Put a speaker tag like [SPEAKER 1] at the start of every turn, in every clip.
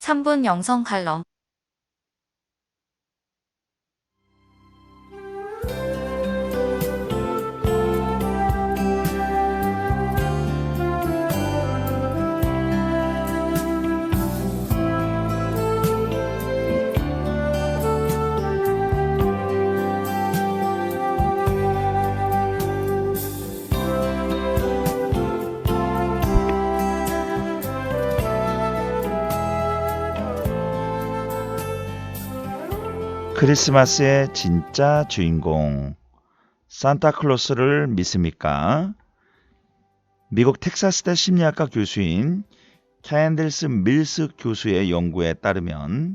[SPEAKER 1] 3분 영성 칼럼.
[SPEAKER 2] 크리스마스의 진짜 주인공 산타클로스를 믿습니까? 미국 텍사스대 심리학과 교수인 캔들스 밀스 교수의 연구에 따르면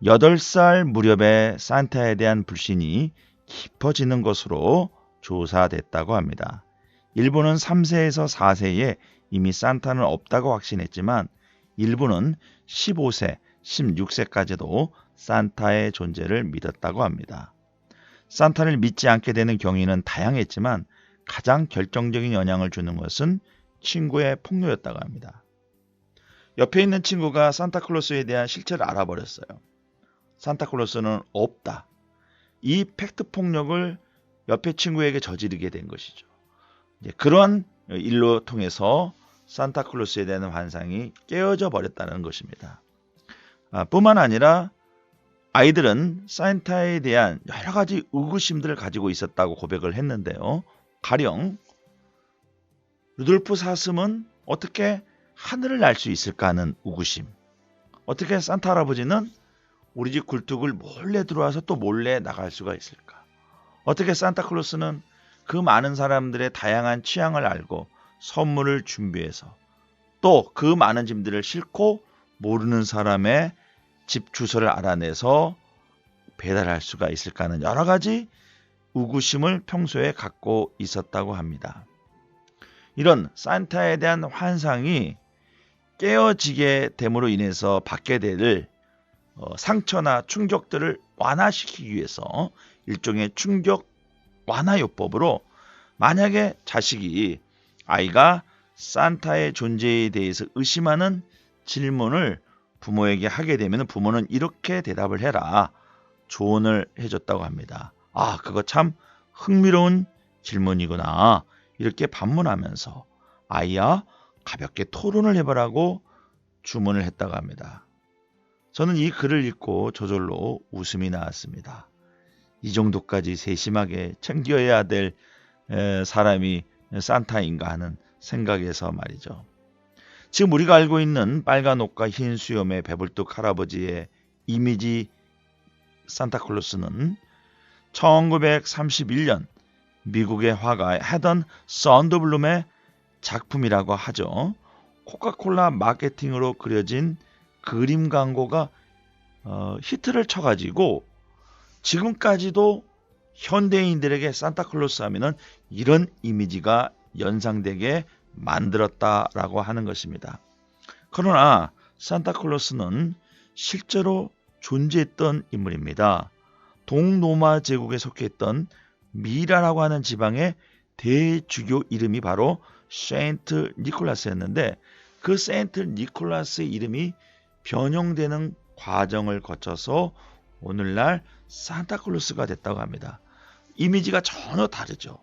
[SPEAKER 2] 8살 무렵에 산타에 대한 불신이 깊어지는 것으로 조사됐다고 합니다. 일부는 3세에서 4세에 이미 산타는 없다고 확신했지만 일부는 15세, 16세까지도 산타의 존재를 믿었다고 합니다. 산타를 믿지 않게 되는 경위는 다양했지만 가장 결정적인 영향을 주는 것은 친구의 폭로였다고 합니다. 옆에 있는 친구가 산타클로스에 대한 실체를 알아버렸어요. 산타클로스는 없다. 이 팩트 폭력을 옆에 친구에게 저지르게 된 것이죠. 그런 일로 통해서 산타클로스에 대한 환상이 깨어져 버렸다는 것입니다. 뿐만 아니라 아이들은 산타에 대한 여러 가지 의구심들을 가지고 있었다고 고백을 했는데요. 가령 루돌프 사슴은 어떻게 하늘을 날 수 있을까 하는 의구심. 어떻게 산타 할아버지는 우리 집 굴뚝을 몰래 들어와서 또 몰래 나갈 수가 있을까? 어떻게 산타클로스는 그 많은 사람들의 다양한 취향을 알고 선물을 준비해서 또 그 많은 짐들을 싣고 모르는 사람의 집 주소를 알아내서 배달할 수가 있을까 하는 여러 가지 의구심을 평소에 갖고 있었다고 합니다. 이런 산타에 대한 환상이 깨어지게 됨으로 인해서 받게 될 상처나 충격들을 완화시키기 위해서 일종의 충격 완화요법으로 만약에 아이가 산타의 존재에 대해서 의심하는 질문을 부모에게 하게 되면 부모는 이렇게 대답을 해라. 조언을 해줬다고 합니다. 그거 참 흥미로운 질문이구나. 이렇게 반문하면서 아이와 가볍게 토론을 해보라고 주문을 했다고 합니다. 저는 이 글을 읽고 저절로 웃음이 나왔습니다. 이 정도까지 세심하게 챙겨야 될 사람이 산타인가 하는 생각에서 말이죠. 지금 우리가 알고 있는 빨간 옷과 흰 수염의 배불뚝 할아버지의 이미지 산타클로스는 1931년 미국의 화가 헤던 썬더블룸의 작품이라고 하죠. 코카콜라 마케팅으로 그려진 그림 광고가 히트를 쳐가지고 지금까지도 현대인들에게 산타클로스 하면은 이런 이미지가 연상되게 만들었다라고 하는 것입니다. 그러나 산타클로스는 실제로 존재했던 인물입니다. 동로마 제국에 속해 있던 미라라고 하는 지방의 대주교 이름이 바로 세인트 니콜라스였는데 그 세인트 니콜라스의 이름이 변형되는 과정을 거쳐서 오늘날 산타클로스가 됐다고 합니다. 이미지가 전혀 다르죠.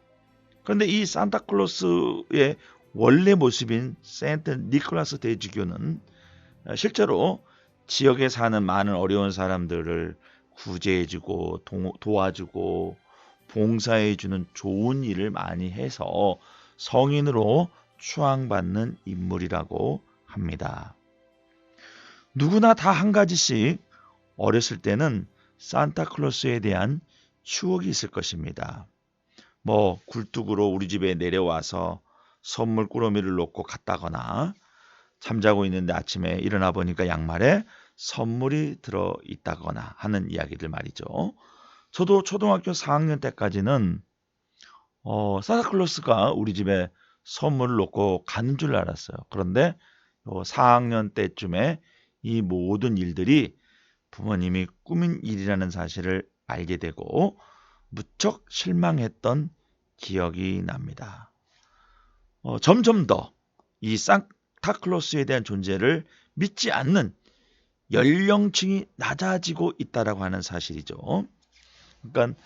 [SPEAKER 2] 그런데 이 산타클로스의 원래 모습인 세인트 니콜라스 대주교는 실제로 지역에 사는 많은 어려운 사람들을 구제해주고 도와주고 봉사해주는 좋은 일을 많이 해서 성인으로 추앙받는 인물이라고 합니다. 누구나 다 한 가지씩 어렸을 때는 산타클로스에 대한 추억이 있을 것입니다. 굴뚝으로 우리 집에 내려와서 선물 꾸러미를 놓고 갔다거나 잠자고 있는데 아침에 일어나 보니까 양말에 선물이 들어 있다거나 하는 이야기들 말이죠. 저도 초등학교 4학년 때까지는 산타클로스가 우리 집에 선물을 놓고 가는 줄 알았어요. 그런데 4학년 때쯤에 이 모든 일들이 부모님이 꾸민 일이라는 사실을 알게 되고 무척 실망했던 기억이 납니다. 점점 더 이 산타클로스에 대한 존재를 믿지 않는 연령층이 낮아지고 있다라고 하는 사실이죠. 그러니까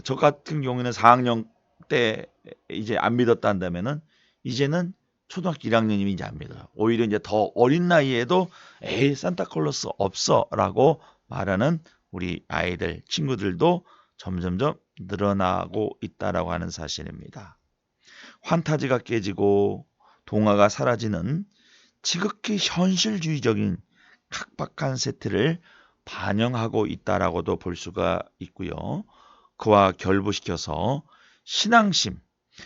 [SPEAKER 2] 저 같은 경우에는 4학년 때 이제 안 믿었다 한다면은 이제는 초등학교 1학년이면 이제 안 믿어요. 오히려 이제 더 어린 나이에도 에이 산타클로스 없어라고 말하는 우리 아이들, 친구들도 점점점 늘어나고 있다라고 하는 사실입니다. 환타지가 깨지고 동화가 사라지는 지극히 현실주의적인 각박한 세태를 반영하고 있다라고도 볼 수가 있고요. 그와 결부시켜서 신앙심,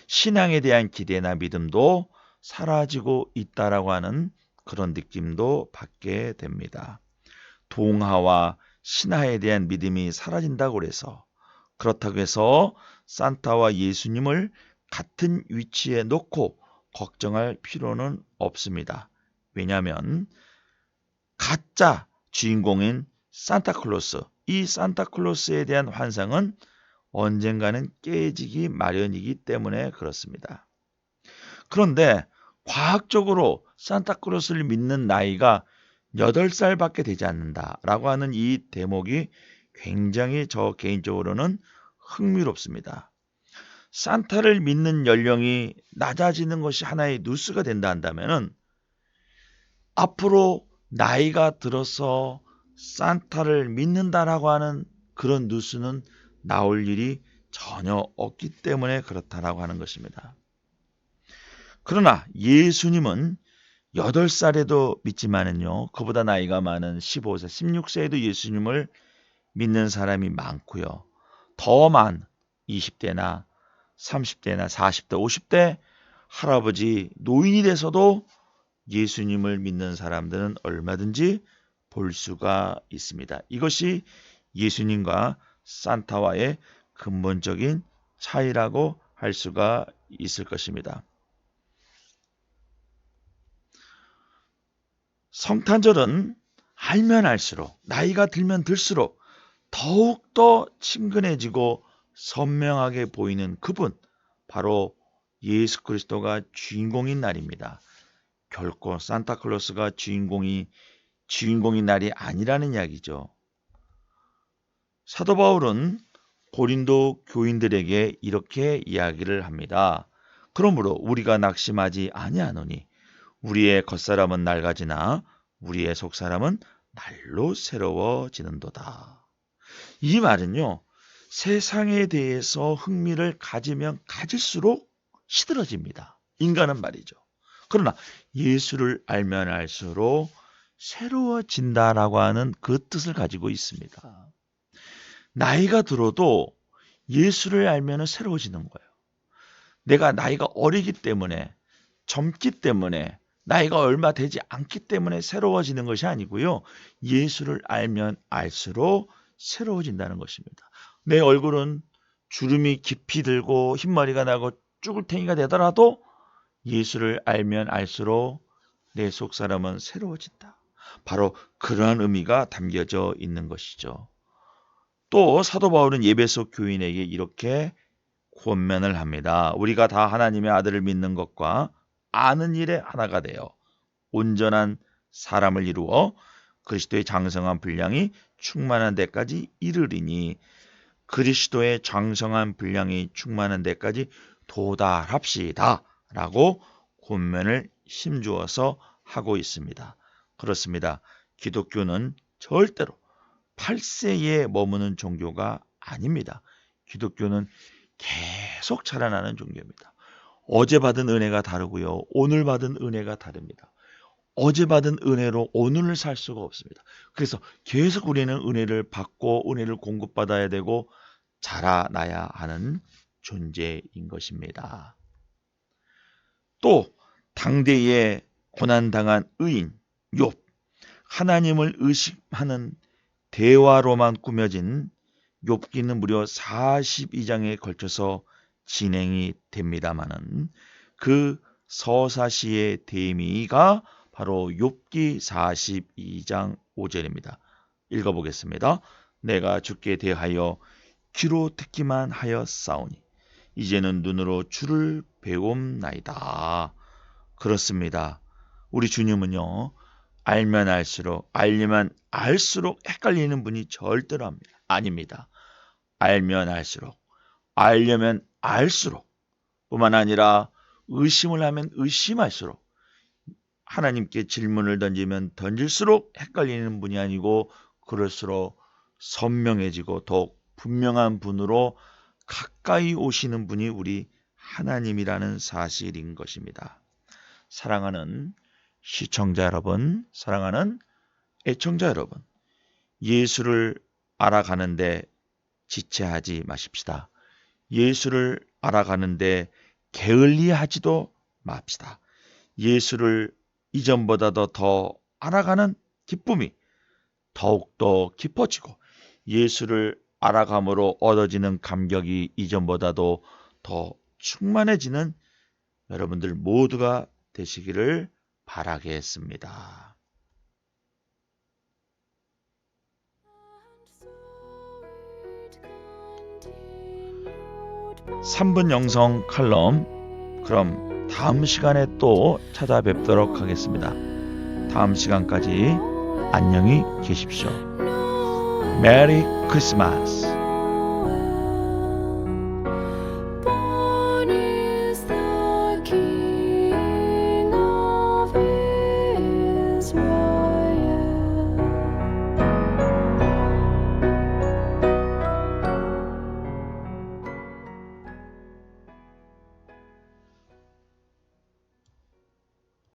[SPEAKER 2] 신앙에 대한 기대나 믿음도 사라지고 있다라고 하는 그런 느낌도 받게 됩니다. 동화와 신화에 대한 믿음이 사라진다고 해서 그렇다고 해서 산타와 예수님을 같은 위치에 놓고 걱정할 필요는 없습니다. 왜냐하면 가짜 주인공인 산타클로스, 이 산타클로스에 대한 환상은 언젠가는 깨지기 마련이기 때문에 그렇습니다. 그런데 과학적으로 산타클로스를 믿는 나이가 8살밖에 되지 않는다라고 하는 이 대목이 굉장히 저 개인적으로는 흥미롭습니다. 산타를 믿는 연령이 낮아지는 것이 하나의 뉴스가 된다 한다면은 앞으로 나이가 들어서 산타를 믿는다라고 하는 그런 뉴스는 나올 일이 전혀 없기 때문에 그렇다라고 하는 것입니다. 그러나 예수님은 8살에도 믿지만은요, 그보다 나이가 많은 15세, 16세에도 예수님을 믿는 사람이 많고요. 더 많은 20대나 30대나 40대, 50대 할아버지, 노인이 돼서도 예수님을 믿는 사람들은 얼마든지 볼 수가 있습니다. 이것이 예수님과 산타와의 근본적인 차이라고 할 수가 있을 것입니다. 성탄절은 알면 알수록, 나이가 들면 들수록 더욱더 친근해지고 선명하게 보이는 그분, 바로 예수 그리스도가 주인공인 날입니다. 결코 산타클로스가 주인공인 날이 아니라는 이야기죠. 사도 바울은 고린도 교인들에게 이렇게 이야기를 합니다. 그러므로 우리가 낙심하지 아니하노니 우리의 겉사람은 낡아지나 우리의 속사람은 날로 새로워지는도다. 이 말은요, 세상에 대해서 흥미를 가지면 가질수록 시들어집니다. 인간은 말이죠. 그러나 예수를 알면 알수록 새로워진다라고 하는 그 뜻을 가지고 있습니다. 나이가 들어도 예수를 알면 새로워지는 거예요. 내가 나이가 어리기 때문에, 젊기 때문에, 나이가 얼마 되지 않기 때문에 새로워지는 것이 아니고요. 예수를 알면 알수록 새로워진다는 것입니다. 내 얼굴은 주름이 깊이 들고 흰머리가 나고 쭈글탱이가 되더라도 예수를 알면 알수록 내 속사람은 새로워진다. 바로 그러한 의미가 담겨져 있는 것이죠. 또 사도 바울은 에베소 교인에게 이렇게 권면을 합니다. 우리가 다 하나님의 아들을 믿는 것과 아는 일에 하나가 되어 온전한 사람을 이루어 그리스도의 장성한 분량이 충만한 데까지 이르리니 그리스도의 장성한 분량이 충만한 데까지 도달합시다 라고 권면을 힘주어서 하고 있습니다. 그렇습니다. 기독교는 절대로 8세에 머무는 종교가 아닙니다. 기독교는 계속 자라나는 종교입니다. 어제 받은 은혜가 다르고요. 오늘 받은 은혜가 다릅니다. 어제 받은 은혜로 오늘을 살 수가 없습니다. 그래서 계속 우리는 은혜를 받고 은혜를 공급받아야 되고 자라나야 하는 존재인 것입니다. 또 당대에 고난당한 의인 욥, 하나님을 의심하는 대화로만 꾸며진 욥기는 무려 42장에 걸쳐서 진행이 됩니다마는 그 서사시의 대미가 바로 욥기 42장 5절입니다. 읽어보겠습니다. 내가 주께 대하여 귀로 듣기만 하였사오니 이제는 눈으로 주를 배움나이다. 그렇습니다. 우리 주님은요, 알면 알수록 헷갈리는 분이 절대로 아닙니다. 알면 알수록, 알려면 알수록, 뿐만 아니라 의심을 하면 의심할수록, 하나님께 질문을 던지면 던질수록 헷갈리는 분이 아니고 그럴수록 선명해지고 더욱 분명한 분으로 가까이 오시는 분이 우리 하나님이라는 사실인 것입니다. 사랑하는 시청자 여러분, 사랑하는 애청자 여러분, 예수를 알아가는데 지체하지 마십시다. 예수를 알아가는데 게을리하지도 맙시다. 예수를 이전보다도 더 알아가는 기쁨이 더욱더 깊어지고 예수를 알아감으로 얻어지는 감격이 이전보다도 더 충만해지는 여러분들 모두가 되시기를 바라겠습니다. 3분 영성 칼럼, 그럼 다음 시간에 또 찾아뵙도록 하겠습니다. 다음 시간까지 안녕히 계십시오. 메리 크리스마스.